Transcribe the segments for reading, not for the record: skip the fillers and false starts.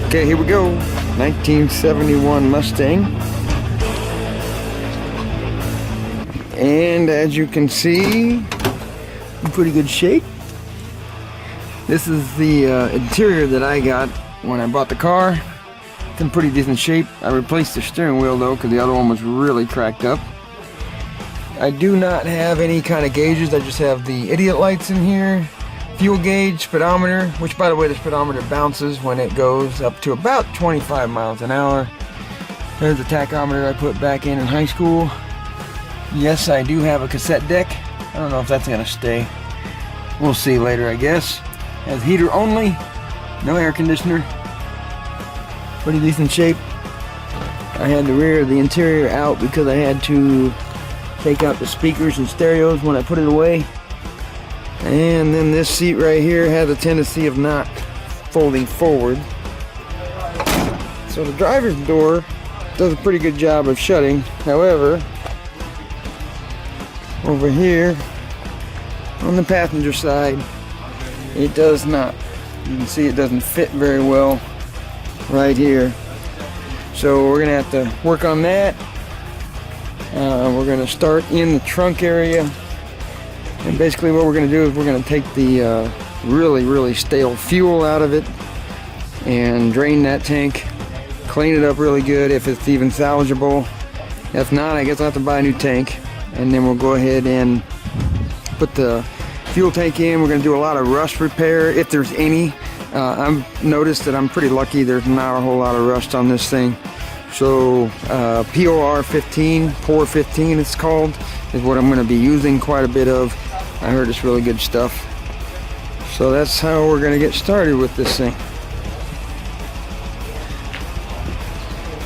Okay, here we go. 1971 Mustang. And as you can see, in pretty good shape. This is the interior that I got when I bought the car. It's in pretty decent shape. I replaced the steering wheel though, because the other one was really cracked up. I do not have any kind of gauges. I just have the idiot lights in here. Fuel gauge, speedometer, which by the way the speedometer bounces when it goes up to about 25 miles an hour. There's the tachometer I put back in high school. Yes, I do have a cassette deck. I don't know if that's gonna stay. We'll see later, I guess. Has heater only, no air conditioner. Pretty decent shape. I had the rear of the interior out because I had to take out the speakers and stereos when I put it away. And then this seat right here has a tendency of not folding forward. So the driver's door does a pretty good job of shutting. However, over here on the passenger side, it does not. You can see it doesn't fit very well right here. So we're gonna have to work on that. We're gonna start in the trunk area. And basically what we're going to do is we're going to take the really stale fuel out of it and drain that tank, clean it up really good if it's even salvageable. If not, I guess I'll have to buy a new tank, and then we'll go ahead and put the fuel tank in. We're going to do a lot of rust repair if there's any. I've noticed that I'm pretty lucky there's not a whole lot of rust on this thing. So POR 15, POR 15 it's called, is what I'm going to be using quite a bit of. I heard it's really good stuff. So that's how we're going to get started with this thing.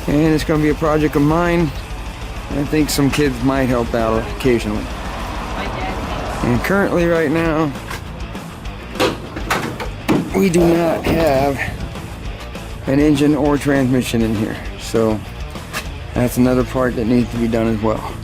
And it's going to be a project of mine. I think some kids might help out occasionally. And currently right now, we do not have an engine or transmission in here. So that's another part that needs to be done as well.